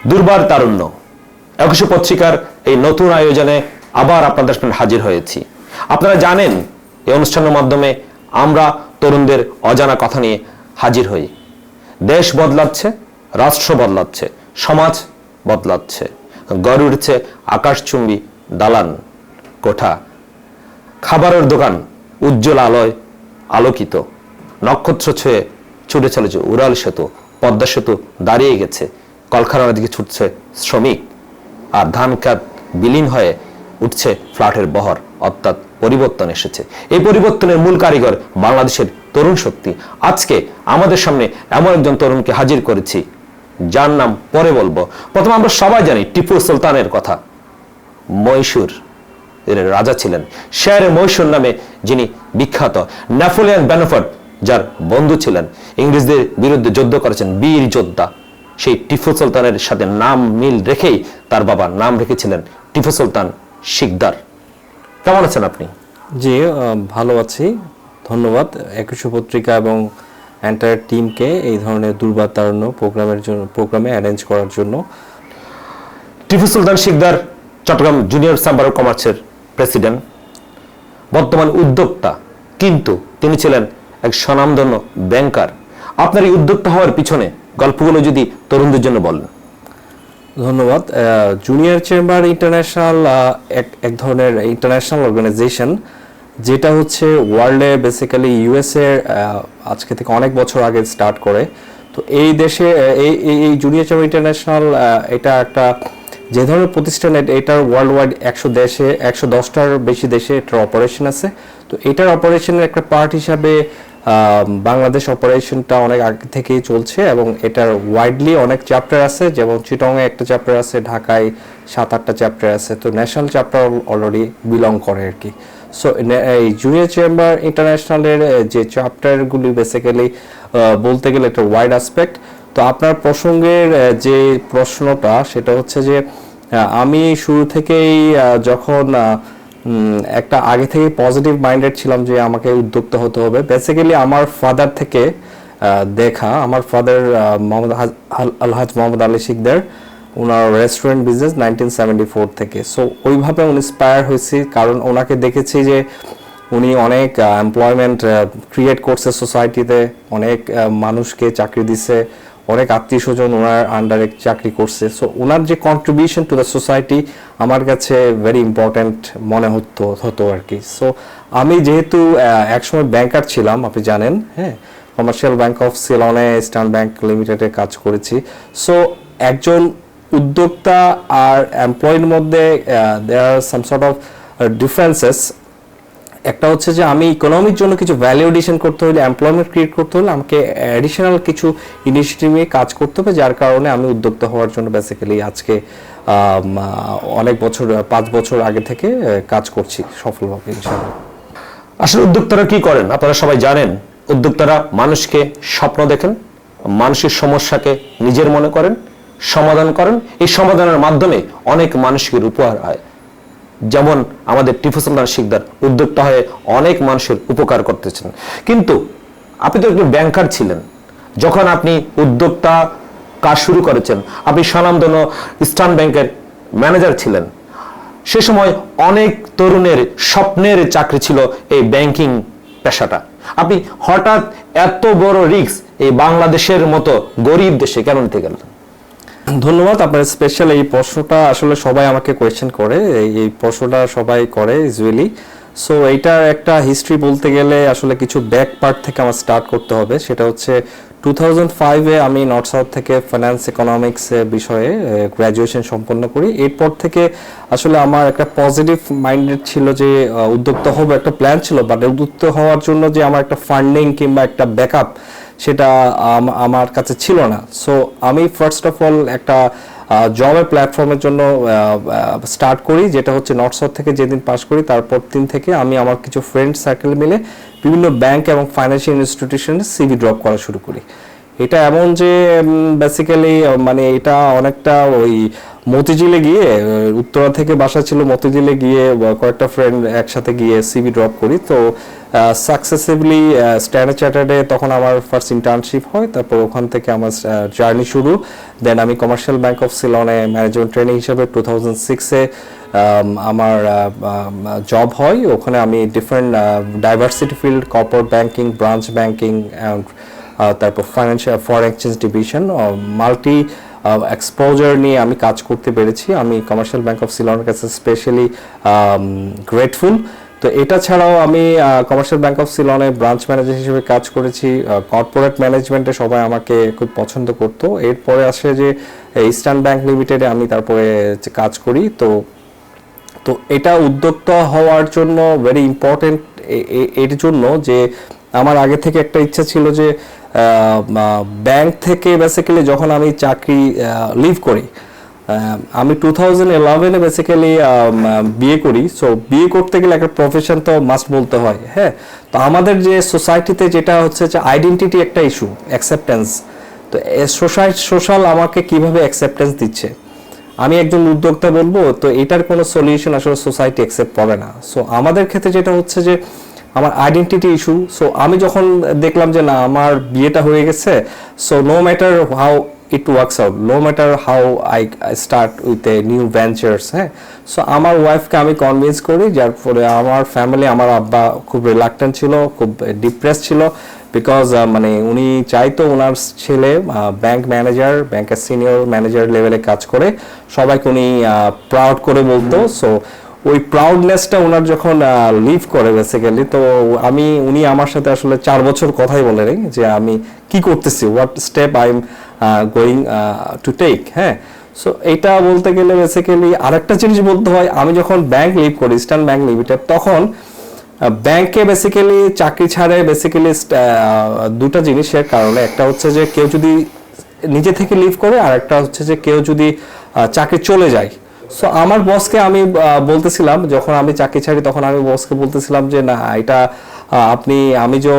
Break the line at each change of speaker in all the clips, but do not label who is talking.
দুর্বার তারুণ্য একুশে পত্রিকার এই নতুন আয়োজনে আবার আপনাদের সামনে হাজির হয়েছি। আপনারা জানেন এই অনুষ্ঠানের মাধ্যমে আমরা তরুণদের অজানা কথা নিয়ে হাজির হই। দেশ বদলাচ্ছে, রাষ্ট্র বদলাচ্ছে, সমাজ বদলাচ্ছে, গড়ে উঠছে আকাশচুম্বী দালান কোঠা, খাবারের দোকান উজ্জ্বল আলোয় আলোকিত, নক্ষত্র ছুঁয়ে ছুটে চলেছে উড়াল সেতু, পদ্মা সেতু দাঁড়িয়ে গেছে, কলকারখানার দিকে ছুটছে শ্রমিক, আর ধান খাত বিলীন হয়ে উঠছে ফ্ল্যাটের বহর, অর্থাৎ পরিবর্তন এসেছে। এই পরিবর্তনের মূল কারিগর বাংলাদেশের তরুণ শক্তি। আজকে আমাদের সামনে এমন একজন তরুণকে হাজির করেছি যার নাম পরে বলবো। প্রথমে আমরা সবাই জানি টিপু সুলতানের কথা, মহীশূর এর রাজা ছিলেন, শেরে মহীশূর নামে যিনি বিখ্যাত। নেপোলিয়ন বোনাপার্ট যার বন্ধু ছিলেন, ইংরেজদের বিরুদ্ধে যুদ্ধ করেছেন, বীর যোদ্ধা। সেই টিপু সুলতানের সাথে নাম মিল রেখেই তার বাবা নাম রেখেছিলেন টিপু সুলতান শিকদার। কেমন আছেন আপনি?
জি, ভালো আছি, ধন্যবাদ একুশে পত্রিকা এবং এন্টায়ার টিমকে এই ধরনের দুর্বার তারুণ্য প্রোগ্রামে অ্যারেঞ্জ করার জন্য।
Tipu Sultan Shikdar Chattogram junior chamber of কমার্সের প্রেসিডেন্ট, বর্তমান উদ্যোক্তা, কিন্তু তিনি ছিলেন এক স্বনামধন্য ব্যাংকার। আপনার এই উদ্যোক্তা হওয়ার পিছনে গল্পগুলো যদি তরুণদের জন্য বলেন।
ধন্যবাদ। জুনিয়র চেম্বার ইন্টারন্যাশনাল এক ধরনের ইন্টারন্যাশনাল অর্গানাইজেশন, যেটা হচ্ছে ওয়ার্ল্ডে বেসিক্যালি ইউএসএ আজকে থেকে অনেক বছর আগে স্টার্ট করে। তো এই দেশে এই জুনিয়র চেম্বার ইন্টারন্যাশনাল এটা একটা যে ধরনের প্রতিষ্ঠান, এটার ওয়ার্ল্ড ওয়াইড 110টার বেশি দেশে এটার অপারেশন আছে। তো এটার অপারেশনের একটা পার্ট হিসাবে বাংলাদেশ অপারেশনটা অনেক আগে থেকেই চলছে এবং এটার ওয়াইডলি অনেক চ্যাপ্টার আছে, যেমন চিটংয়ে একটা চ্যাপ্টার আছে, ঢাকায় 7-8টা চ্যাপ্টার আছে। তো ন্যাশনাল চ্যাপ্টার অলরেডি বিলং করে আর কি। সো এই জুনিয়র চেম্বার ইন্টারন্যাশনালের যে চ্যাপ্টারগুলি বেসিক্যালি বলতে গেলে একটা ওয়াইড অ্যাসপেক্ট। তো আপনার প্রসঙ্গের যে প্রশ্নটা সেটা হচ্ছে যে আমি শুরু থেকেই যখন একটা আগে থেকে পজিটিভ মাইন্ডেড ছিলাম যে আমাকে উদ্যোক্তা হতে হবে। বেসিক্যালি আমার ফাদার থেকে দেখা, আমার ফাদার আলহাজ মোহাম্মদ আলী শিকদার, ওনার রেস্টুরেন্ট বিজনেস 1974 থেকে। সো ওইভাবে ইন্সপায়ার হয়েছি, কারণ ওনাকে দেখেছি যে উনি অনেক এমপ্লয়মেন্ট ক্রিয়েট করছে সোসাইটিতে, অনেক মানুষকে চাকরি দিছে, অনেক আত্মীয় স্বজন ওনার আন্ডারে চাকরি করছে। সো ওনার যে কন্ট্রিবিউশন টু দ্য সোসাইটি আমার কাছে ভেরি ইম্পর্ট্যান্ট মনে হতো আর কি। সো আমি যেহেতু একসময় ব্যাংকার ছিলাম, আপনি জানেন, হ্যাঁ, কমার্শিয়াল ব্যাংক অফ সিলনে ইস্টার্ন ব্যাংক লিমিটেডে কাজ করেছি। সো একজন উদ্যোক্তা আর এমপ্লয়ের মধ্যে there are some sort of differences. একটা হচ্ছে যে আমি ইকোনমির জন্য কিছু ভ্যালু এডিশন করতে হলে, এমপ্লয়মেন্ট ক্রিয়েট করতে হলে আমাকে অ্যাডিশনাল কিছু ইনিশিয়েটিভ নিয়ে কাজ করতে হবে, যার কারণে আমি উদ্যোক্তা হওয়ার জন্য বেসিক্যালি আজকে অনেক বছর 5 বছর আগে থেকে কাজ করছি সফলভাবে ইনশাআল্লাহ।
আসলে উদ্যোক্তারা কি করেন আপনারা সবাই জানেন। উদ্যোক্তারা মানুষকে স্বপ্ন দেখেন, মানুষের সমস্যাকে নিজের মনে করেন, সমাধান করেন। এই সমাধানের মাধ্যমে অনেক মানুষের উপকার হয়। যেমন আমাদের টিপু সুলতান শিকদার উদ্যোক্তা হয়ে অনেক মানুষের উপকার করতেছেন। কিন্তু আপনি তো একজন ব্যাংকার ছিলেন, যখন আপনি উদ্যোক্তা কাজ শুরু করেছেন, আপনি স্বনামধন্য ইস্টার্ন ব্যাংকের ম্যানেজার ছিলেন। সে সময় অনেক তরুণের স্বপ্নের চাকরি ছিল এই ব্যাংকিং পেশাটা। আপনি হঠাৎ এত বড় রিস্ক এই বাংলাদেশের মতো গরিব দেশে কেন নিতে গেলেন?
ধন্যবাদ। আপনার স্পেশাল এই প্রশ্নটা আসলে সবাই আমাকে কোয়েশ্চেন করে, এই প্রশ্নটা সবাই করে ইউজুয়ালি। সো এইটার একটা হিস্ট্রি বলতে গেলে আসলে কিছু ব্যাক পার্ট থেকে আমার স্টার্ট করতে হবে। সেটা হচ্ছে 2005-এ আমি নর্থ সাউথ থেকে ফাইন্যান্স ইকোনমিক্স বিষয়ে গ্র্যাজুয়েশন সম্পন্ন করি। এরপর থেকে আসলে আমার একটা পজিটিভ মাইন্ডেড ছিল যে উদ্যোক্তা হবো, একটা প্ল্যান ছিল, বাট উদ্যোক্তা হওয়ার জন্য যে আমার একটা ফান্ডিং কিংবা একটা ব্যাকআপ সেটা আমার কাছে ছিল না। সো আমি ফার্স্ট অফ অল একটা জবের প্ল্যাটফর্মের জন্য স্টার্ট করি, যেটা হচ্ছে নর্থ সাউথ থেকে যেদিন পাস করি তারপর দিন থেকে আমি আমার কিছু ফ্রেন্ড সার্কেল মিলে বিভিন্ন ব্যাংক এবং ফাইন্যান্সিয়াল ইনস্টিটিউশনে সিভি ড্রপ করা শুরু করি। এটা এমন যে বেসিক্যালি মানে এটা অনেকটা ওই মতিঝিলে গিয়ে, উত্তরা থেকে বাসা ছিল, মতিঝিলে গিয়ে কয়েকটা ফ্রেন্ড একসাথে গিয়ে সিভি ড্রপ করি। তো সাকসেসিভলি স্ট্যান্ডার্ড চার্টার্ডে তখন আমার ফার্স্ট ইন্টার্নশিপ হয়, তারপর ওখান থেকে আমার জার্নি শুরু। দেন আমি কমার্শিয়াল ব্যাংক অফ সিলনে ম্যানেজমেন্ট ট্রেনিং হিসেবে 2006-এ আমার জব হয়। ওখানে আমি different diversity field, corporate banking, branch banking, তারপর financial foreign exchange division, multi exposure নিয়ে আমি কাজ করতে পেরেছি। আমি কমার্শিয়াল ব্যাংক অফ সিলনের কাছে স্পেশালি গ্রেটফুল। তো এটা ছাড়াও আমি কমার্শিয়াল ব্যাংক অফ সিলনে ব্রাঞ্চ ম্যানেজার হিসেবে কাজ করেছি। কর্পোরেট ম্যানেজমেন্টে সবাই আমাকে খুব পছন্দ করতো। এরপরে আসে যে ইস্টার্ন ব্যাংক লিমিটেডে আমি তারপরে কাজ করি। তো এটা উদ্যোক্তা হওয়ার জন্য ভেরি ইম্পর্টেন্ট এর জন্য যে আমার আগে থেকে একটা ইচ্ছা ছিল যে ব্যাংক থেকে বেসিক্যালি যখন আমি চাকরি লিভ করি, আমি 2011-এ বেসিক্যালি বিয়ে করি। সো বিয়ে করতে গেলে একটা প্রফেশন তো মাস্ট বলতে হয়। হ্যাঁ, তো আমাদের যে সোসাইটিতে যেটা হচ্ছে যে আইডেন্টিটি একটা ইস্যু, অ্যাকসেপ্টেন্স। তো সোশ্যাল আমাকে কিভাবে অ্যাকসেপ্টেন্স দিচ্ছে, আমি একজন উদ্যোক্তা বলবো, তো এটার কোনো সলিউশন আসলে সোসাইটি অ্যাকসেপ্ট করে না। সো আমাদের ক্ষেত্রে যেটা হচ্ছে যে আমার আইডেন্টিটি ইস্যু। সো আমি যখন দেখলাম যে না, আমার বিয়েটা হয়ে গেছে, so no matter how it works out, no matter how I start with a new ventures, হ্যাঁ, সো আমার ওয়াইফকে আমি কনভিন্স করি, যার ফলে আমার ফ্যামিলি, আমার আব্বা খুব রিলাক্টেন্ট ছিল, খুব ডিপ্রেস ছিল, বিকজ মানে উনি চাইতো ওনার ছেলে ব্যাংক ম্যানেজার, ব্যাংকের সিনিয়র ম্যানেজার লেভেলে কাজ করে, সবাইকে উনি প্রাউড করে বলতো। সো ওই প্রাউডনেসটা ওনার যখন লিভ করে বেসিক্যালি, তো উনি আমার সাথে আসলে 4 বছর কথাই বলে নেই যে আমি কি করতেছি, what step I am going to take. হ্যাঁ, সো এটা বলতে গেলে বেসিক্যালি আরেকটা জিনিস বলতে হয়, আমি যখন ব্যাংক লিভ করি, ইস্টার্ন ব্যাংক লিমিটেড, তখন ব্যাংকে বেসিক্যালি চাকরি ছাড়ে বেসিক্যালি দুটা জিনিসের কারণে, একটা হচ্ছে যে কেউ যদি নিজে থেকে লিভ করে, আর একটা হচ্ছে যে কেউ যদি চাকরি চলে যায়। সো আমার বসকে আমি বলতেছিলাম, যখন আমি চাকরি ছাড়ি তখন আমি বসকে বলতেছিলাম যে না, এটা আমি যে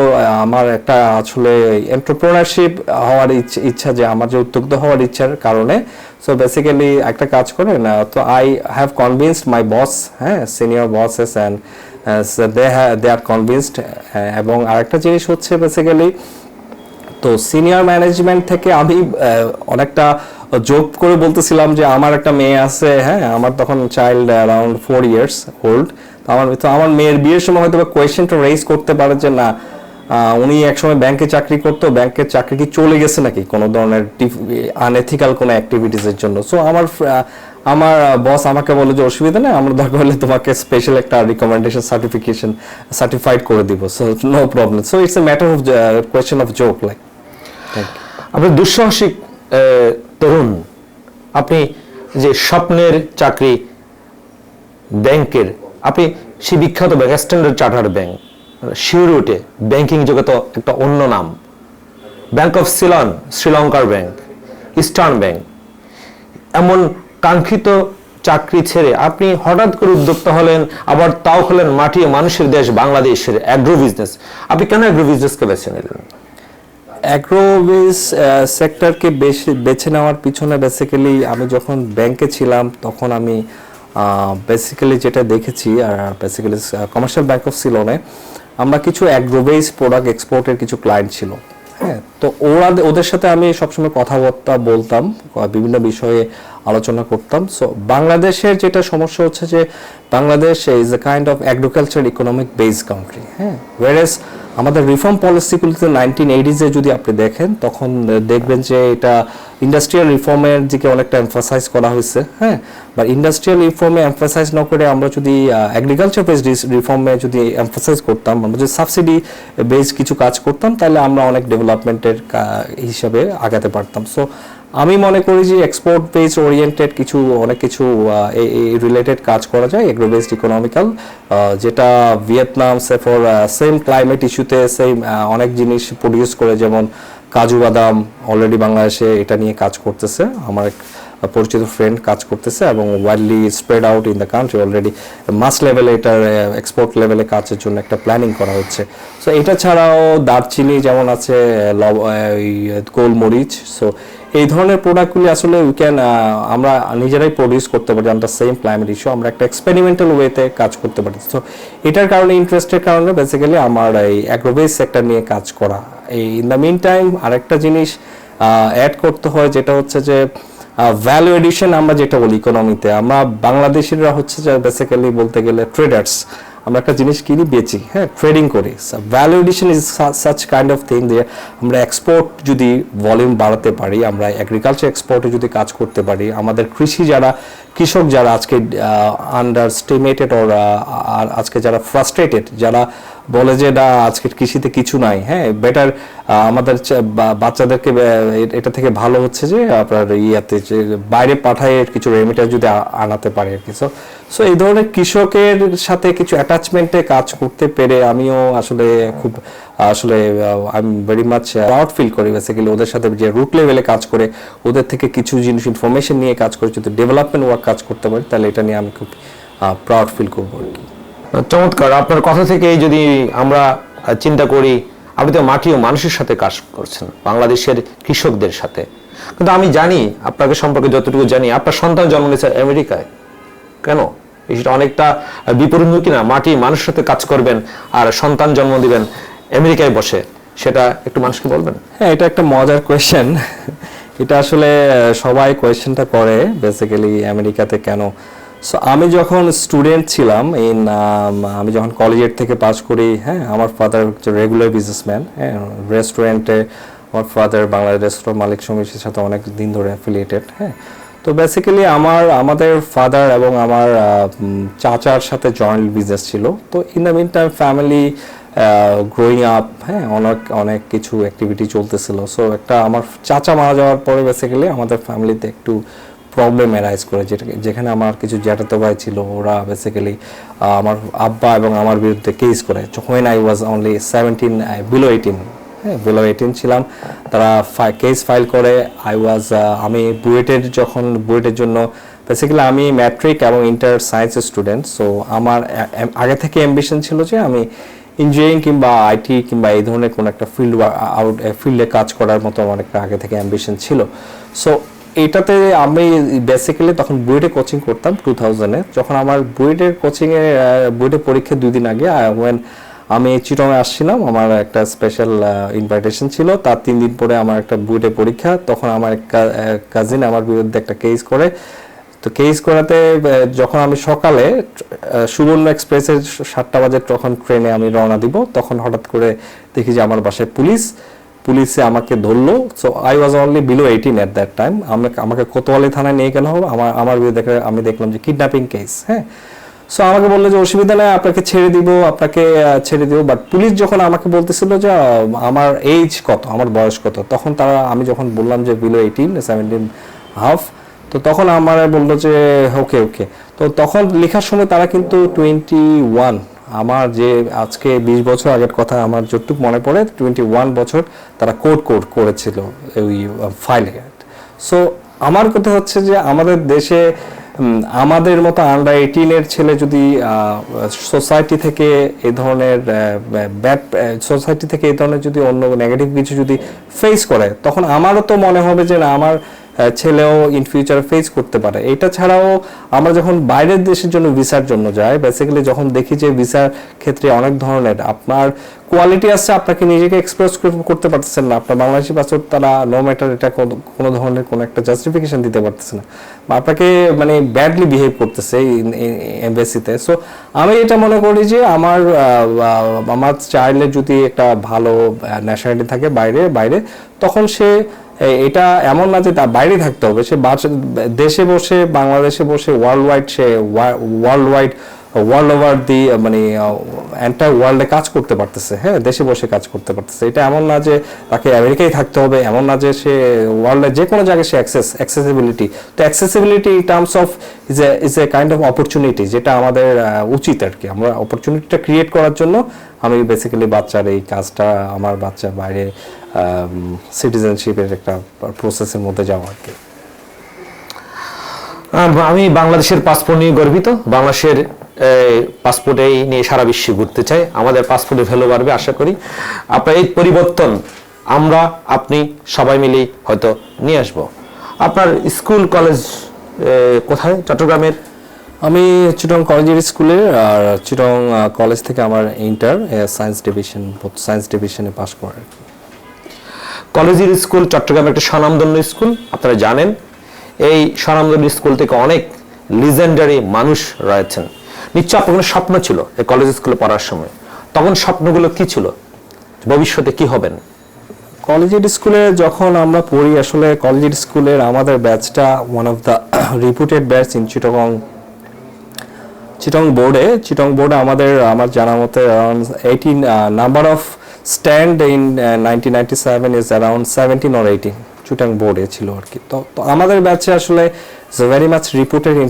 আমার একটা আসলে এন্টারপ্রেনারশিপ হওয়ার ইচ্ছা, যে আমার যে উদ্যোক্তা হওয়ার ইচ্ছার কারণে, সো বেসিক্যালি একটা কাজ করেন, তো I have convinced my boss, হ্যাঁ, senior bosses, and they are convinced. এবং আরেকটা জিনিস হচ্ছে বেসিক্যালি, তো সিনিয়র ম্যানেজমেন্ট থেকে আমি অনেকটা জোক করে বলতেছিলাম যে আমার একটা মেয়ে আছে, হ্যাঁ, আমার তখন চাইল্ড অ্যারাউন্ড 4 years old। তো আমার মেয়ের বিয়ের সময় হয়তো কোয়েশ্চেনটা রেইজ করতে পারে যে না, উনি একসময় ব্যাংকে চাকরি করতো, ব্যাংকের চাকরি কি চলে গেছে নাকি কোনো ধরনের আনএথিক্যাল কোনো অ্যাক্টিভিটিসের জন্য। সো আমার বস আমাকে বলে যে অসুবিধা নেই, আমরা দরকার হলে তোমাকে স্পেশাল একটা রিকমেন্ডেশন সার্টিফাইড করে দিব, so no problem. So it's a matter of question of joke like.
আপনি দুঃসাহসিক তরুণ, আপনি যে স্বপ্নের চাকরি ব্যাংকের, আপনি সেই বিখ্যাত ব্যাংক, স্ট্যান্ডার্ড চার্টার্ড ব্যাংক, শিউরুটে ব্যাংকিং জগতে একটা অন্য নাম, ব্যাংক অফ সিলন, শ্রীলঙ্কার ব্যাংক, ইস্টার্ন ব্যাংক, এমন কাঙ্ক্ষিত চাকরি ছেড়ে আপনি হঠাৎ করে উদ্যোক্তা হলেন, আবার তাও হলেন মাটি ও মানুষের দেশ বাংলাদেশের অ্যাগ্রো বিজনেস। আপনি কেন অ্যাগ্রো বিজনেসকে বেছে নিলেন?
অ্যাগ্রোবিজ সেক্টরকে বেছে নেওয়ার পিছনে বেসিক্যালি আমি যখন ব্যাংকে ছিলাম তখন আমি বেসিক্যালি যেটা দেখেছি, আর বেসিক্যালি কমার্শিয়াল ব্যাংক অফ সিলনে আমরা কিছু অ্যাগ্রোবেজ প্রোডাক্ট এক্সপোর্টের কিছু ক্লায়েন্ট ছিল। হ্যাঁ, তো ওদের সাথে আমি সবসময় কথাবার্তা বলতাম, বিভিন্ন বিষয়ে আলোচনা করতাম। সো বাংলাদেশের যেটা সমস্যা হচ্ছে যে Bangladesh is a kind of agriculture economic base country. হ্যাঁ, ওয়ারেস আমাদের রিফর্ম পলিসিগুলিতে 1980s-এ যদি আপনি দেখেন, তখন দেখবেন যে এটা ইন্ডাস্ট্রিয়াল রিফর্মের দিকে অনেকটা এমফাসাইজ করা হয়েছে। হ্যাঁ, বা ইন্ডাস্ট্রিয়াল রিফর্মে এমফাসাইজ না করে আমরা যদি এগ্রিকালচার বেসড রিফর্মে যদি এমফাসাইজ করতাম, আমরা যদি সাবসিডি বেসড কিছু কাজ করতাম, তাহলে আমরা অনেক ডেভেলপমেন্টের হিসাবে আগাতে পারতাম। সো আমি মনে করি যে এক্সপোর্ট বেসড ওরিয়েন্টেড অনেক কিছু রিলেটেড কাজ করা যায়, এগ্রো বেসড ইকোনমিক্যাল, যেটা ভিয়েতনাম ফর সেম ক্লাইমেট ইস্যুতে সেম অনেক জিনিস প্রডিউস করে, যেমন কাজু বাদাম অলরেডি বাংলাদেশে এটা নিয়ে কাজ করতেছে, আমার এক পরিচিত ফ্রেন্ড কাজ করতেছে, এবং widely spread out in the country. Already mass লেভেলে এটার এক্সপোর্ট লেভেলে কাজের জন্য একটা প্ল্যানিং করা হচ্ছে। সো এটা ছাড়াও দারচিনি যেমন আছে, গোলমরিচ, সো এই ধরনের প্রোডাক্টগুলি আসলে উই ক্যান আমরা নিজেরাই প্রডিউস করতে পারি আন্ডার সেম ক্লাইমেট ইস্যু, আমরা একটা এক্সপেরিমেন্টাল ওয়েতে কাজ করতে পারি। তো এটার কারণে ইন্টারেস্টের কারণে বেসিক্যালি আমার এই অ্যাগ্রোবেস সেক্টর নিয়ে কাজ করা। এই ইন দ্য মিন টাইম আরেকটা জিনিস অ্যাড করতে হয়, যেটা হচ্ছে যে ভ্যালু এডিশন আমরা যেটা বলি ইকোনমিতে, আমরা বাংলাদেশিরা হচ্ছে যে বেসিক্যালি বলতে গেলে ট্রেডার্স, আমরা একটা জিনিস কিনি বেচি, হ্যাঁ, ট্রেডিং করি। Value addition is such kind of thing যে আমরা এক্সপোর্ট যদি ভলিউম বাড়াতে পারি, আমরা এগ্রিকালচার এক্সপোর্টে যদি কাজ করতে পারি, আমাদের কৃষক যারা আজকে আন্ডার স্টিমেটেড ওর আজকে যারা ফ্রাস্ট্রেটেড, যারা বলে যে না আজকে কৃষিতে কিছু নাই, হ্যাঁ, বেটার আমাদের বাচ্চাদেরকে এটা থেকে ভালো হচ্ছে যে আপনার ইয়াতে যে বাইরে পাঠায় কিছু রেমিটার যদি আনাতে পারে আর কি। সো এই ধরনের কৃষকের সাথে কিছু অ্যাটাচমেন্টে কাজ করতে পেরে আমিও আসলে খুব আসলে I am very much proud feel করি বেসিক্যালি ওদের সাথে যে রুট লেভেলে কাজ করে ওদের থেকে কিছু জিনিস ইনফরমেশন নিয়ে কাজ করে যদি ডেভেলপমেন্ট ওয়ার্ক কাজ করতে পারি, তাহলে এটা নিয়ে আমি খুব প্রাউড ফিল করবো আর কি।
চমৎকার। আপনার কথা থেকে যদি আমরা চিন্তা করি, আপনি তো মাটি ও মানুষের সাথে কাজ করছেন, বাংলাদেশের কৃষকদের সাথে, কিন্তু আমি জানি আপনাকে সম্পর্কে যতটুকু জানি আপনার সন্তান জন্ম নিয়েছে আমেরিকায়। কেন? এটা অনেকটা বিপরীতমুখী না? মাটি মানুষের সাথে কাজ করবেন আর সন্তান জন্ম দিবেন আমেরিকায় বসে, সেটা একটু মানুষকে বলবেন।
হ্যাঁ, এটা একটা মজার কোয়েশ্চেন। এটা আসলে সবাই কোয়েশ্চেনটা করে বেসিক্যালি আমেরিকাতে কেন। সো আমি যখন স্টুডেন্ট ছিলাম আমি যখন কলেজের থেকে পাস করি, হ্যাঁ, আমার ফাদার হচ্ছে রেগুলার বিজনেসম্যান, হ্যাঁ, রেস্টুরেন্টে আমার ফাদার বাংলাদেশ রেস্টুরেন্ট মালিক সমিতির সাথে অনেক দিন ধরে অ্যাফিলিয়েটেড, হ্যাঁ। তো বেসিক্যালি আমাদের ফাদার এবং আমার চাচার সাথে জয়েন্ট বিজনেস ছিল। তো in the mean time family growing up, হ্যাঁ, অনেক কিছু অ্যাক্টিভিটি চলতেছিল। সো আমার চাচা মারা যাওয়ার পরে বেসিক্যালি আমাদের ফ্যামিলিতে একটু প্রবলেম অ্যারাইজ করে, যেখানে আমার কিছু জ্যাঠাতো ভাই ছিল, ওরা বেসিক্যালি আমার আব্বা এবং আমার বিরুদ্ধে কেস করে। when I was only 17, below 18, হ্যাঁ, below 18 ছিলাম, তারা কেস ফাইল করে। আমি বুয়েটের জন্য বেসিক্যালি আমি ম্যাট্রিক এবং ইন্টার সায়েন্সের স্টুডেন্ট। সো আমার আগে থেকে অ্যাম্বিশন ছিল যে আমি ইঞ্জিনিয়ারিং কিংবা আইটি কিংবা এই ধরনের কোনো একটা ফিল্ডে কাজ করার মতো আমার একটা আগে থেকে অ্যাম্বিশন ছিল। সো এইটাতে আমি বেসিক্যালি তখন বুয়েটে কোচিং করতাম 2000-এ। যখন আমার বুয়েটের পরীক্ষা 2 দিন আগে আমি চিটংয়ে আসছিলাম, আমার একটা স্পেশাল ইনভাইটেশন ছিল, তার 3 দিন পরে আমার একটা বুয়েটের পরীক্ষা। তখন আমার কাজিন আমার বিরুদ্ধে একটা কেস করে। তো কেস করাতে যখন আমি সকালে সুবর্ণ এক্সপ্রেসের 7টা বাজে তখন ট্রেনে আমি রওনা দিব, তখন হঠাৎ করে দেখি যে আমার বাসায় পুলিশে আমাকে ধরলো। So I was only below 18 at that time. আমাকে কোতোয়ালি থানায় নিয়ে গেল হবে। আমার বিরুদ্ধে আমি দেখলাম যে কিডন্যাপিং কেস, হ্যাঁ। সো আমাকে বললো যে অসুবিধা নেই, আপনাকে ছেড়ে দিব। বাট পুলিশ যখন আমাকে বলতেছিল যে আমার এজ কত, আমার বয়স কত, তখন আমি যখন বললাম যে বিলো 18, 17.5, তো তখন আমার বললো যে ওকে। তো তখন লেখার সময় তারা কিন্তু 21, আমার যে আজকে 20 বছর আগের কথা আমার যতটুকু মনে পড়ে, 21 বছর তারা কোড করেছিল ওই ফাইলে। সো আমার কথা হচ্ছে যে আমাদের দেশে আমাদের মতো আন্ডার 18-এর ছেলে যদি সোসাইটি থেকে এই ধরনের যদি অন্য নেগেটিভ কিছু যদি ফেস করে, তখন আমারও তো মনে হবে যে না, আমার ছেলেও ইন ফিউচার ফেস করতে পারে। এটা ছাড়াও আমরা যখন বাইরের দেশের জন্য ভিসার জন্য যাই, বেসিক্যালি যখন দেখি যে ভিসার ক্ষেত্রে অনেক ধরনের আপনার কোয়ালিটি আছে, আপনাকে নিজেকে এক্সপ্রেস করতে পারতেছেন না, আপনার বাংলাদেশি পাসপোর্ট তারা নো ম্যাটার এটা কোনো ধরনের কোনো একটা জাস্টিফিকেশন দিতে পারতেছে না, বা আপনাকে মানে ব্যাডলি বিহেভ করতেছে এমবেসিতে। সো আমি এটা মনে করি যে আমার চাইল্ডের যদি একটা ভালো ন্যাশনালিটি থাকে বাইরে, তখন সে এটা এমন না যে তার বাইরে থাকতে হবে, সে দেশে বসে বাংলাদেশে বসে ওয়ার্ল্ড ওভার দি মানে এন্টায়ার ওয়ার্ল্ডে কাজ করতে পারতেছে, হ্যাঁ, দেশে বসে কাজ করতে পারতেছে। এটা এমন না যে তাকে আমেরিকায় থাকতে হবে, এমন না যে সে ওয়ার্ল্ডের যে কোনো জায়গায় সে অ্যাক্সেসিবিলিটি। তো accessibility in terms of is a kind of opportunity, যেটা আমাদের উচিত আর কি। আমরা অপরচুনিটিটা ক্রিয়েট করার জন্য আমি বেসিক্যালি বাচ্চার এই কাজটা, আমার বাচ্চা বাইরে সিটিজেনশিপের একটা প্রসেসের মধ্যে যাওয়া আর কি।
আমি বাংলাদেশের পাসপোর্ট নিয়ে গর্বিত। বাংলাদেশের পাসপোর্টেই নিয়ে সারা বিশ্বে ঘুরতে চাই। আমাদের পাসপোর্টের ভ্যালু বাড়বে আশা করি। আপনার এই পরিবর্তন আমরা আপনি সবাই মিলেই হয়তো নিয়ে আসব। আপনার স্কুল কলেজ কোথায় চট্টগ্রামের?
আমি চিটং কলেজের স্কুলে, আর চিটং কলেজ থেকে আমার ইন্টার সায়েন্স ডিভিশনে পাশ করে।
কলেজের স্কুল চট্টগ্রামের একটা স্বনামধন্য স্কুল, আপনারা জানেন। এই স্বনামধন্য স্কুল থেকে অনেক লিজেন্ডারি মানুষ রয়েছেন। নিশ্চয় আপনার কোনো স্বপ্ন ছিল এই কলেজ স্কুলে পড়ার সময়, তখন স্বপ্নগুলো কি ছিল, ভবিষ্যতে কি হবেন?
কলেজের স্কুলে যখন আমরা পড়ি, আসলে কলেজের স্কুলের আমাদের ব্যাচটা one of the reputed batch in Chittagong বোর্ডে আমার জানা মতে around 18 number of stand in 1997 is around 17 or 18 চিটং বোর্ডে ছিল আর কি। তো আমাদের ব্যাচে আসলে very much reputed in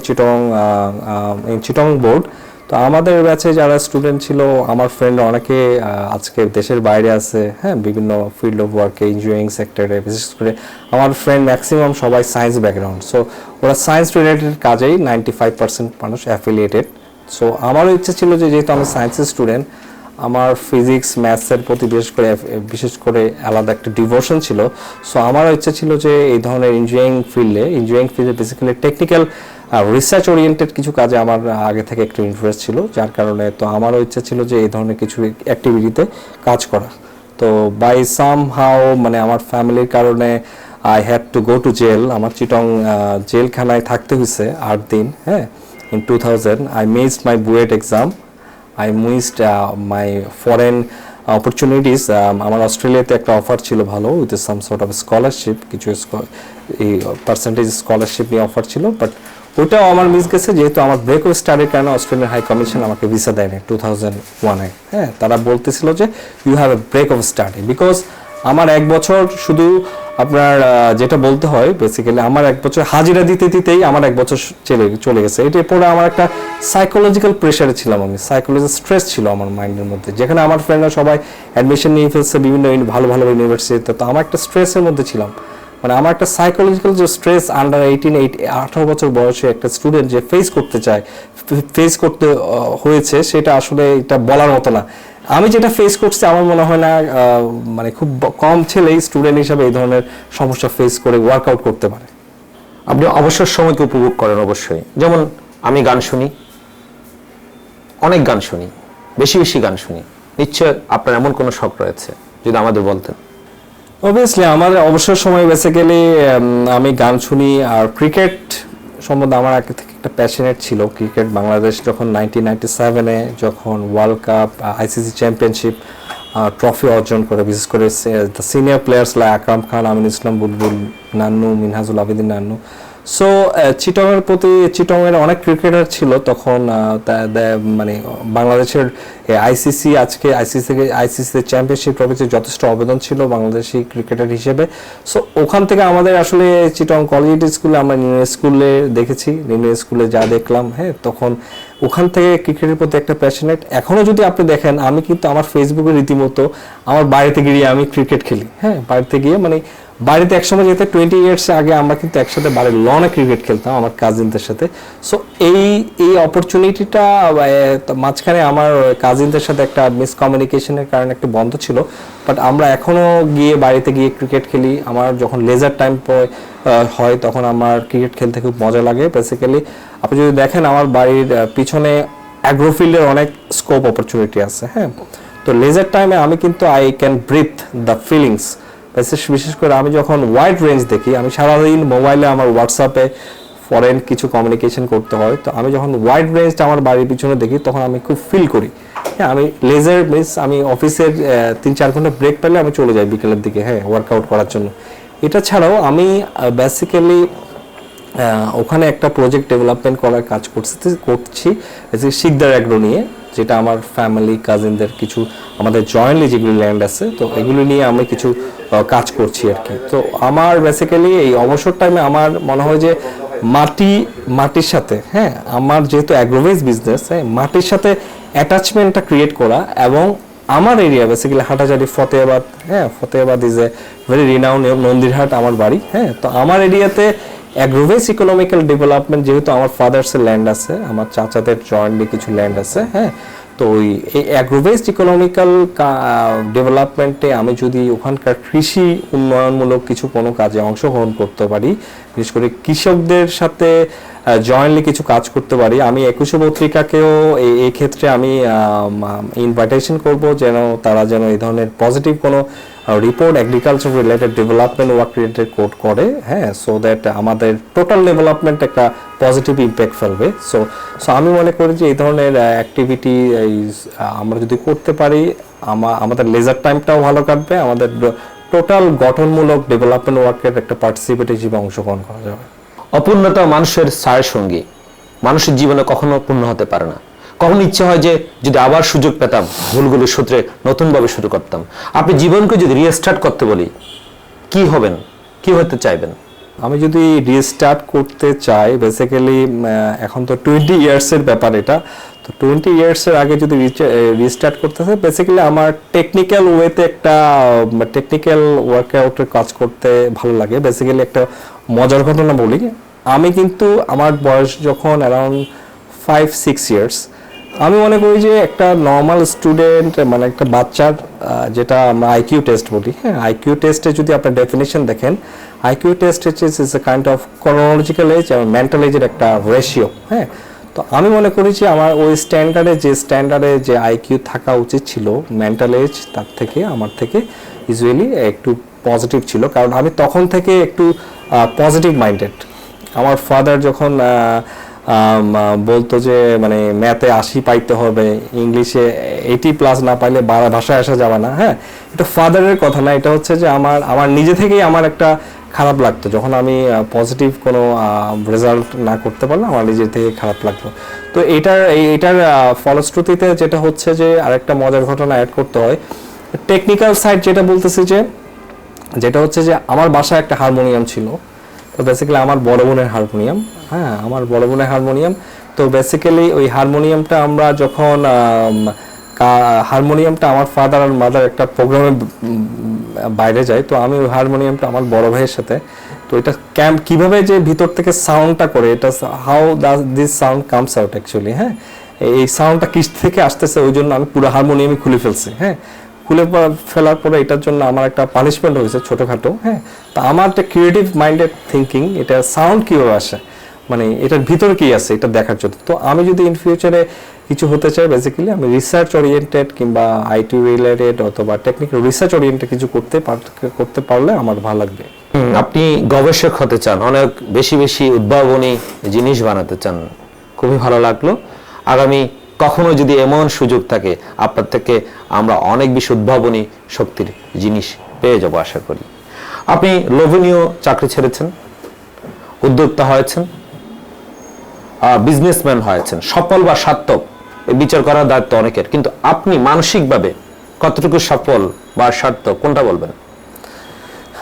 Chittagong board. তো আমাদের ব্যাচে যারা স্টুডেন্ট ছিল, আমার ফ্রেন্ড অনেকে আজকে দেশের বাইরে আছে, হ্যাঁ, বিভিন্ন ফিল্ড অফ ওয়ার্কে, ইঞ্জিনিয়ারিং সেক্টরে। বিশেষ করে আমার ফ্রেন্ড ম্যাক্সিমাম সবাই সায়েন্স ব্যাকগ্রাউন্ড, সো ওরা সায়েন্স রিলেটেড কাজেই 95% মানুষ অ্যাফিলিয়েটেড। সো আমারও ইচ্ছে ছিল যে যেহেতু আমি সায়েন্সের স্টুডেন্ট, আমার ফিজিক্স ম্যাথসের প্রতি বিশেষ করে আলাদা একটা ডিভোশন ছিল। সো আমারও ইচ্ছে ছিল যে এই ধরনের ইঞ্জিনিয়ারিং ফিল্ডে বেসিক্যালি টেকনিক্যাল রিসার্চ ওরিয়েন্টেড কিছু কাজে আমার আগে থেকে একটু ইন্টারেস্ট ছিল, যার কারণে তো আমারও ইচ্ছা ছিল যে এই ধরনের কিছু অ্যাক্টিভিটিতে কাজ করা। তো বাই সাম হাউ মানে আমার ফ্যামিলির কারণে I had to go to jail. আমার চিটং জেলখানায় থাকতে হয়েছে 8 দিন। হ্যাঁ, in 2000 I missed my BUET exam. I missed my foreign opportunities. আমার অস্ট্রেলিয়াতে একটা অফার ছিল ভালো, with some sort of scholarship, কিছু পার্সেন্টেজ স্কলারশিপ নিয়ে অফার ছিল, বাট ওটাও আমার মিস গেছে যেহেতু আমার ব্রেক অফ স্টাডির কারণে অস্ট্রেলিয়ান হাই কমিশন আমাকে ভিসা দেয়নি 2001-এ। হ্যাঁ, তারা বলতেছিল যে you have a break of study, because আমার 1 বছর শুধু আপনার যেটা বলতে হয় বেসিক্যালি আমার 1 বছর হাজিরা দিতেই আমার 1 বছর চলে গেছে। এটার পরে আমার একটা সাইকোলজিক্যাল প্রেশারে ছিলাম, আমি সাইকোলজিক্যাল স্ট্রেস ছিল আমার মাইন্ডের মধ্যে, যেখানে আমার ফ্রেন্ডরা সবাই অ্যাডমিশন নিয়ে ফেলছে বিভিন্ন ভালো ভালো ইউনিভার্সিটিতে। তো আমার একটা স্ট্রেসের মধ্যে ছিলাম, মানে আমার একটা সাইকোলজিক্যাল যে স্ট্রেস আন্ডার 18 বছর বয়সে একটা স্টুডেন্ট যে ফেস করতে হয়েছে, সেটা আসলে এটা বলার মতো না। আমি যেটা ফেস করছি আমার মনে হয় না মানে খুব কম ছেলেই স্টুডেন্ট হিসাবে এই ধরনের সমস্যা ফেস করে ওয়ার্কআউট করতে পারে।
আপনি অবসর সময়কে উপভোগ করেন অবশ্যই, যেমন আমি গান শুনি, অনেক গান শুনি, বেশি বেশি গান শুনি। নিশ্চয় আপনার এমন কোনো শখ রয়েছে, যদি আমাদের বলতেন।
অবভিয়াসলি আমার অবসর সময় বেসিক্যালি আমি গান শুনি, আর ক্রিকেট সম্বন্ধে আমার আগে থেকে একটা প্যাশনেট ছিল। ক্রিকেট বাংলাদেশ যখন 1997-এ যখন world cup ICC championship trophy অর্জন করে, বিশেষ করে senior players like Akram Khan, আমিন ইসলাম বুলবুল, নান্নু, মিনহাজুল আবেদিন নান্নু। সো চিটংয়ের অনেক ক্রিকেটার ছিল তখন, মানে বাংলাদেশের আইসিসি চ্যাম্পিয়নশিপ ট্রফিতে যথেষ্ট অবদান ছিল বাংলাদেশি ক্রিকেটার হিসেবে। সো ওখান থেকে আমাদের আসলে চিটং কলেজ স্কুলে আমরা স্কুলে দেখেছি, স্কুলে যা দেখলাম, হ্যাঁ, তখন ওখান থেকে ক্রিকেটের প্রতি একটা প্যাশনেট। এখনো যদি আপনি দেখেন, আমি কিন্তু আমার ফেসবুকে রীতিমতো আমার বাড়িতে গিয়ে আমি ক্রিকেট খেলি। হ্যাঁ, বাড়িতে গিয়ে মানে বাড়িতে একসময় যেতে 20 ইয়ার্স আগে আমরা কিন্তু একসাথে বাড়ির লনে ক্রিকেট খেলতাম আমার কাজিনদের সাথে। সো এই অপরচুনিটিটা মাঝখানে আমার কাজিনদের সাথে একটা মিসকমিউনিকেশনের কারণে একটু বন্ধ ছিল, বাট আমরা এখনও বাড়িতে গিয়ে ক্রিকেট খেলি। আমার যখন লেজার টাইম হয় তখন আমার ক্রিকেট খেলতে খুব মজা লাগে। বেসিক্যালি আপনি যদি দেখেন আমার বাড়ির পিছনে অ্যাগ্রোফিল্ডের অনেক স্কোপ অপরচুনিটি আছে। হ্যাঁ, তো লেজার টাইমে আমি কিন্তু I can breathe the feelings. বিশেষ করে আমি যখন ওয়াইড রেঞ্জ দেখি, আমি সারাদিন মোবাইলে আমার হোয়াটসঅ্যাপে ফরেন কিছু কমিউনিকেশন করতে হয়, তো আমি যখন ওয়াইড রেঞ্জটা আমার বাড়ির পিছনে দেখি তখন আমি খুব ফিল করি। হ্যাঁ, আমি লেজার আমি অফিসের 3-4 ঘন্টা ব্রেক পেলে আমি চলে যাই বিকেলের দিকে, হ্যাঁ, ওয়ার্কআউট করার জন্য। এটা ছাড়াও আমি বেসিক্যালি ওখানে একটা প্রজেক্ট ডেভেলপমেন্ট করার কাজ করছি শিকদার অ্যাগ্রো নিয়ে, যেটা আমার ফ্যামিলি কাজিনদের কিছু আমাদের জয়েন্টলি যেগুলো ল্যান্ড আছে, তো এগুলো নিয়ে আমি কিছু কাজ করছি আর কি। তো আমার বেসিক্যালি এই অবসর টাইমে আমার মনে হয় যে মাটির সাথে, হ্যাঁ, আমার যেহেতু অ্যাগ্রোবেস বিজনেস, হ্যাঁ, মাটির সাথে অ্যাটাচমেন্টটা ক্রিয়েট করা। এবং আমার এরিয়া বেসিক্যালি হাটাজারি ফতেহাবাদ, হ্যাঁ, Fatehabad is a very renowned, Nandirhat আমার বাড়ি। হ্যাঁ, তো আমার এরিয়াতে অ্যাগ্রোবেস ইকোনমিক্যাল ডেভেলপমেন্ট, যেহেতু আমার ফাদার্সের ল্যান্ড আছে, আমার চাচাদের জয়েন্টলি কিছু ল্যান্ড আছে, হ্যাঁ, তো এই অ্যাগ্রোবেসড ইকোনমিক্যাল ডেভেলপমেন্টে আমি যদি ওখানকার কৃষি উন্নয়নমূলক কোনো কাজে অংশগ্রহণ করতে পারি, বিশেষ করে কৃষকদের সাথে জয়েন্টলি কিছু কাজ করতে পারি, আমি 21 পত্রিকাকেও এই ক্ষেত্রে আমি ইনভাইটেশন করব যেন তারা যেন এই ধরনের পজিটিভ কোনো report agriculture related development work related code করে, হ্যাঁ, সো দ্যাট আমাদের টোটাল ডেভেলপমেন্ট একটা পজিটিভ ইম্প্যাক্ট ফেলবে। সো আমি মনে করি যে এই ধরনের অ্যাক্টিভিটি আমরা যদি করতে পারি আমাদের লেজার টাইমটাও ভালো কাটবে, আমাদের টোটাল গঠনমূলক ডেভেলপমেন্ট ওয়ার্কের একটা পার্টিসিপেট হিসেবে অংশগ্রহণ করা যাবে।
অপূর্ণতা মানুষের ছায়ের সঙ্গী, মানুষের জীবনে কখনো পূর্ণ হতে পারে না। কখনো ইচ্ছে হয় যে যদি আবার সুযোগ পেতাম, ভুলগুলো সূত্রে নতুনভাবে শুরু করতাম। আপনি জীবনকে যদি রিস্টার্ট করতে বলি, কি হবেন, কি হতে চাইবেন?
আমি যদি রিস্টার্ট করতে চাই, বেসিক্যালি এখন তো 20 ইয়ার্সের ব্যাপার এটা, তো 20 ইয়ার্সের আগে যদি রিস্টার্ট করতে চাই, বেসিক্যালি আমার টেকনিক্যাল ওয়েতে একটা টেকনিক্যাল ওয়ার্কআউটের কাজ করতে ভালো লাগে। বেসিক্যালি একটা মজার ঘটনা বলি, আমি কিন্তু আমার বয়স যখন অ্যারাউন্ড 5-6 ইয়ার্স, আমি মনে করি যে একটা নর্মাল স্টুডেন্ট মানে একটা বাচ্চার যেটা আমরা আইকিউ টেস্ট বলি, হ্যাঁ, আইকিউ টেস্টে যদি আপনার ডেফিনেশন দেখেন, IQ test is a kind of chronological age এবং মেন্টাল এজের একটা রেশিও, হ্যাঁ। তো আমি মনে করি যে আমার ওই স্ট্যান্ডার্ডে যে আইকিউ থাকা উচিত ছিল, মেন্টাল এজ তার থেকে আমার থেকে ইউজুয়ালি একটু পজিটিভ ছিল, কারণ আমি তখন থেকে একটু পজিটিভ মাইন্ডেড। আমার ফাদার যখন বলতো যে মানে ম্যাথে 80 পাইতে হবে, ইংলিশে 80+ না পাইলে ভাষায় আসা যাবে না, হ্যাঁ, এটা ফাদারের কথা না, এটা হচ্ছে যে আমার নিজে থেকেই আমার একটা খারাপ লাগতো যখন আমি পজিটিভ কোনো রেজাল্ট না করতে পারলাম, আমার নিজে থেকে খারাপ লাগতো। তো এইটার ফলশ্রুতিতে যেটা হচ্ছে যে আরেকটা মজার ঘটনা অ্যাড করতে হয়, টেকনিক্যাল সাইড যেটা বলতেছি যেটা হচ্ছে যে আমার বাসায় একটা হারমোনিয়াম ছিল। তো বেসিক্যালি আমার বড় বোনের হারমোনিয়াম, হ্যাঁ, আমার বড় বোনের হারমোনিয়াম। তো বেসিক্যালি ওই হারমোনিয়ামটা আমরা যখন হারমোনিয়ামটা আমার ফাদার আর মাদার একটা প্রোগ্রামে বাইরে যায়, তো আমি ওই হারমোনিয়ামটা আমার বড় ভাইয়ের সাথে, তো এটা কিভাবে যে ভিতর থেকে সাউন্ডটা করে, এটা how does this sound comes out actually, হ্যাঁ, এই সাউন্ডটা কিস থেকে আসতেছে, ওই জন্য আমি পুরো হারমোনিয়ামই খুলে ফেলছি, হ্যাঁ। খুলে ফেলার পরে এটার জন্য আমার একটা পানিশমেন্ট হয়েছে ছোটোখাটো, হ্যাঁ। তো আমার একটা ক্রিয়েটিভ মাইন্ডেড থিঙ্কিং, এটা সাউন্ড কীভাবে আসে, মানে এটার ভিতরে কি আছে এটা দেখার জন্য। তো আমি যদি ইন ফিউচারে কিছু হতে চাই, বেসিক্যালি আমি রিসার্চ ওরিয়েন্টেড কিংবা আইটি রিলেটেড অথবা টেকনিক্যাল রিসার্চ ওরিয়েন্টেড কিছু করতে পারলে আমার ভালো লাগবে।
আপনি গবেষক হতে চান, অনেক বেশি বেশি উদ্ভাবনী জিনিস বানাতে চান, খুবই ভালো লাগলো। আগামী কখনো যদি এমন সুযোগ থাকে, আপনার থেকে আমরা অনেক বেশি উদ্ভাবনী শক্তির জিনিস পেয়ে যাবো আশা করি। আপনি লোভনীয় চাকরি ছেড়েছেন, উদ্যোক্তা হয়েছেন, বিজনেসম্যান হয়েছেন, সফল বা সার্থক বিচার করার দায়িত্ব অনেকের, কিন্তু আপনি মানসিকভাবে কতটুকু সফল বা সার্থক কোনটা বলবেন?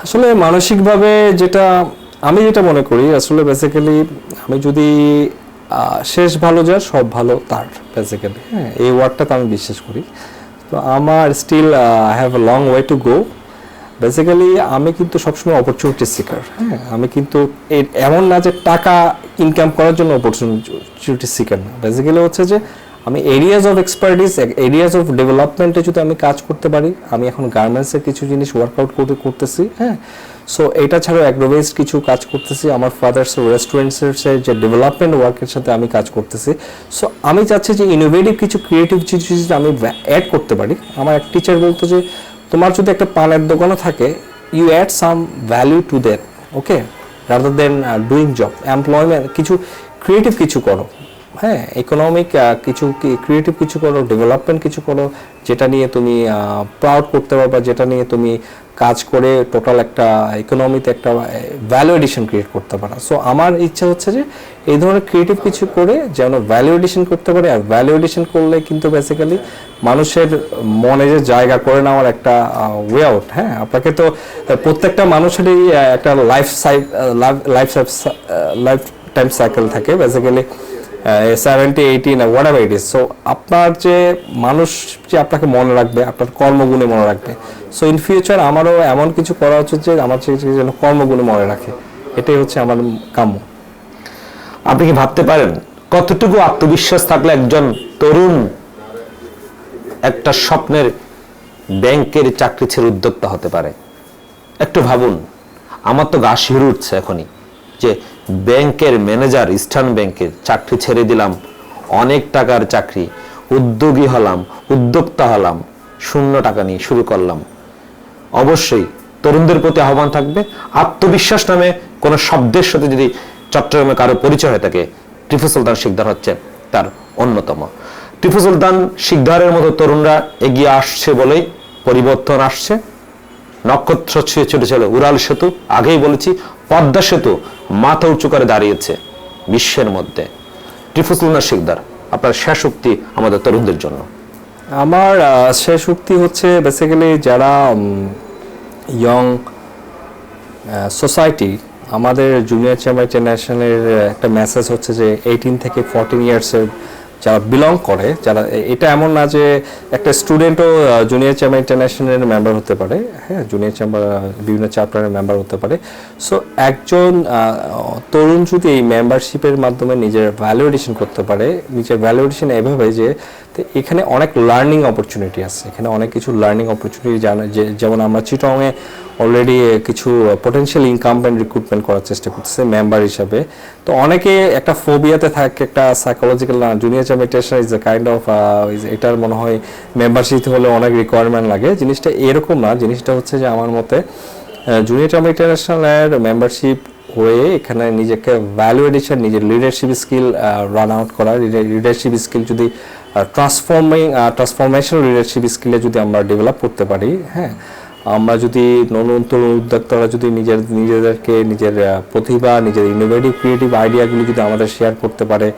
আসলে মানসিকভাবে আমি যেটা মনে করি, আসলে বেসিক্যালি আমি যদি শেষ ভালো যা সব ভালো তার, বেসিক্যালি, হ্যাঁ, এই ওয়ার্ডটাতে আমি বিশ্বাস করি। তো আমার still I have a long way to go. Basically আমি কিন্তু সবসময় অপরচুনিটি সিকার, হ্যাঁ, আমি কিন্তু এমন না যে টাকা ইনকাম করার জন্য অপরচুনিটি সিকার না। বেসিক্যালি হচ্ছে যে আমি areas of expertise, areas of ডেভেলপমেন্টে যদি আমি কাজ করতে পারি, আমি এখন গার্মেন্টসের কিছু জিনিস ওয়ার্কআউট করতেছি, হ্যাঁ। সো এটা ছাড়াও অ্যাগ্রোবেসড কিছু কাজ করতেছি, আমার ফাদার্স রেস্টুরেন্টসের যে ডেভেলপমেন্ট ওয়ার্কের সাথে আমি কাজ করতেছি। সো আমি চাচ্ছি যে ইনোভেটিভ কিছু ক্রিয়েটিভ জিনিস আমি অ্যাড করতে পারি। আমার এক টিচার বলতো যে তোমার যদি একটা পানের দোকানও থাকে, you add some value to that, okay, rather than doing job, employment, কিছু ক্রিয়েটিভ কিছু করো, হ্যাঁ, ইকোনমিক কিছু ক্রিয়েটিভ কিছু করো, ডেভেলপমেন্ট কিছু করো, যেটা নিয়ে তুমি প্রাউড করতে পারবা, যেটা নিয়ে তুমি কাজ করে টোটাল একটা ইকোনমিতে একটা ভ্যালু এডিশন ক্রিয়েট করতে পারো। সো আমার ইচ্ছা হচ্ছে যে এই ধরনের ক্রিয়েটিভ কিছু করে যেন ভ্যালু এডিশন করতে পারে। আর ভ্যালু এডিশন করলে কিন্তু বেসিক্যালি মানুষের মনে যে জায়গা করে নেওয়ার একটা ওয়ে আউট, হ্যাঁ, আপনাকে তো প্রত্যেকটা মানুষেরই একটা লাইফ টাইম সাইকেল থাকে, বেসিক্যালি 70, 80 না what ever it is. So আপনার যে মানুষ যে আপনাকে মনে রাখবে, আপনার কর্মগুণে মনে রাখবে। সো ইন ফিউচার আমারও এমন কিছু করা উচিত যে আমার যেন কর্মগুণে মনে রাখে, এটাই হচ্ছে আমার কাম্য।
আপনি কি ভাবতে পারেন কতটুকু আত্মবিশ্বাস থাকলে একজন তরুণ একটা স্বপ্নের ব্যাংকের চাকরি ছেড়ে উদ্যোক্তা হতে পারে? একটু ভাবুন, আমার তো গা শিহরে উঠছে এখনই যে ব্যাংকের ম্যানেজার, ইস্টার্ন ব্যাংকের চাকরি ছেড়ে দিলাম, অনেক টাকার চাকরি, উদ্যোগী হলাম, উদ্যোক্তা হলাম, শূন্য টাকা নিয়ে শুরু করলাম। অবশ্যই তরুণদের প্রতি আহ্বান থাকবে, আত্মবিশ্বাস নামে কোনো শব্দের সাথে যদি চট্টগ্রামে কারো পরিচয় হয়ে থাকে, টিপু সুলতান শিকদার হচ্ছে তার অন্যতম। টিপু সুলতান শিকদারের মতো তরুণরা এগিয়ে আসছে বলেই পরিবর্তন আসছে। নক্ষত্র ছুঁয়ে ছুটে চলে উড়াল সেতু, আগেই বলেছি, পদ্মা সেতু মাথা উঁচু করে দাঁড়িয়েছে বিশ্বের মধ্যে। টিপু সুলতান শিকদার, আপনার শেষ উক্তি আমাদের তরুণদের জন্য।
আমার শেষ উক্তি হচ্ছে বেসিক্যালি যারা ইয়ং সোসাইটি, আমাদের জুনিয়র চেম্বার ইন্টারন্যাশনালের একটা মেসেজ হচ্ছে যে 18 থেকে 14 ইয়ার্সের যারা বিলং করে, যারা, এটা এমন না যে একটা স্টুডেন্টও জুনিয়র চেম্বার ইন্টারন্যাশনালের মেম্বার হতে পারে, হ্যাঁ, জুনিয়র চেম্বার বিভিন্ন চ্যাপ্টারের মেম্বার হতে পারে। সো একজন তরুণ যদি এই মেম্বারশিপের মাধ্যমে নিজের ভ্যালুয়েশন করতে পারে, নিজের ভ্যালুয়েশন এভাবে যে এখানে অনেক লার্নিং অপরচুনিটি আছে, এখানে অনেক কিছু লার্নিং অপরচুনিটি, যেমন আমরা চিটংয়ে অলরেডি কিছু পোটেনশিয়াল ইনকামবেন্ট রিক্রুটমেন্ট করার চেষ্টা করতেছে মেম্বার হিসাবে। তো অনেকে একটা ফোবিয়াতে থাকে, একটা psychological, junior chamber international is a kind of, এটার মনে হয় মেম্বারশিপ হলে অনেক রিকোয়ারমেন্ট লাগে। জিনিসটা এরকম না, জিনিসটা হচ্ছে যে আমার মতে জুনিয়র চেম্বার ইন্টারন্যাশনালের মেম্বারশিপ হয়ে এখানে নিজেকে ভ্যালু এডিশন, নিজের লিডারশিপ স্কিল রান আউট করা, লিডারশিপ স্কিল যদি ট্রান্সফরমেশনাল লিডারশিপ স্কিলে যদি আমরা ডেভেলপ করতে পারি, হ্যাঁ, আমরা যদি নতুন উদ্যোক্তারা যদি নিজেদেরকে নিজের প্রতিভা, নিজের ইনোভেটিভ ক্রিয়েটিভ আইডিয়াগুলি যদি আমাদের শেয়ার করতে পারে,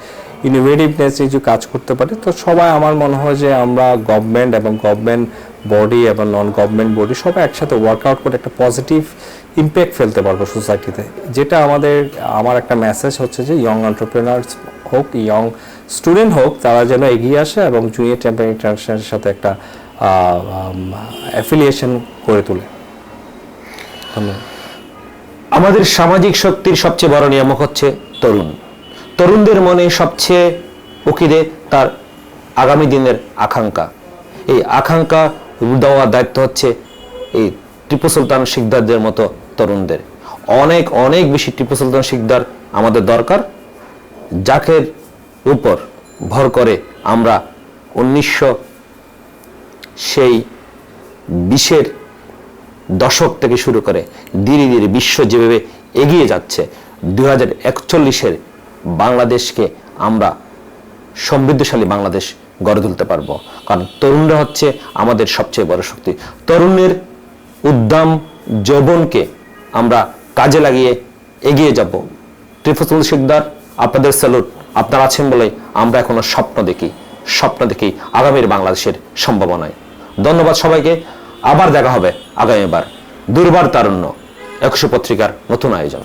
ইনোভেটিভনেস কিছু কাজ করতে পারে, তো সবাই, আমার মনে হয় যে আমরা গভর্নমেন্ট এবং গভর্নমেন্ট বডি এবং নন গভর্নমেন্ট বডি সবাই একসাথে ওয়ার্কআউট করে একটা পজিটিভ ইম্প্যাক্ট ফেলতে পারবো সোসাইটিতে। যেটা আমার একটা মেসেজ হচ্ছে যে ইয়ং এন্টারপ্রেনার্স হোক, ইয়ং স্টুডেন্ট হোক, তারা যেন এগিয়ে আসে এবং জুনিয়র চেম্বার ইন্টারন্যাশনালের সাথে একটা অ্যাফিলিয়েশন করে তোলে। ধন্যবাদ।
আমাদের সামাজিক শক্তির সবচেয়ে বড় নিয়ামক হচ্ছে তরুণ। তরুণদের মনে সবচেয়ে উকিলে তার আগামী দিনের আকাঙ্ক্ষা। এই আকাঙ্ক্ষা দেওয়ার দায়িত্ব হচ্ছে এই টিপু সুলতান শিকদারদের মতো তরুণদের। অনেক অনেক বেশি টিপু সুলতান শিকদার আমাদের দরকার, যাকে উপর ভর করে আমরা 1920 দশক থেকে শুরু করে ধীরে ধীরে বিশ্ব যেভাবে এগিয়ে যাচ্ছে, 2041 বাংলাদেশকে আমরা সমৃদ্ধশালী বাংলাদেশ গড়ে তুলতে পারবো। কারণ তরুণরা হচ্ছে আমাদের সবচেয়ে বড় শক্তি। তরুণের উদ্যম যৌবনকে আমরা কাজে লাগিয়ে এগিয়ে যাব। টিপু সুলতান শিকদার, আপনাদের স্যালুট। আপনারা আছেন বলে আমরা এখনো স্বপ্ন দেখি আগামীর বাংলাদেশের সম্ভাবনায়। ধন্যবাদ সবাইকে। আবার দেখা হবে আগামীবার। দুর্বার তারুণ্য 21 পত্রিকার নতুন আয়োজন।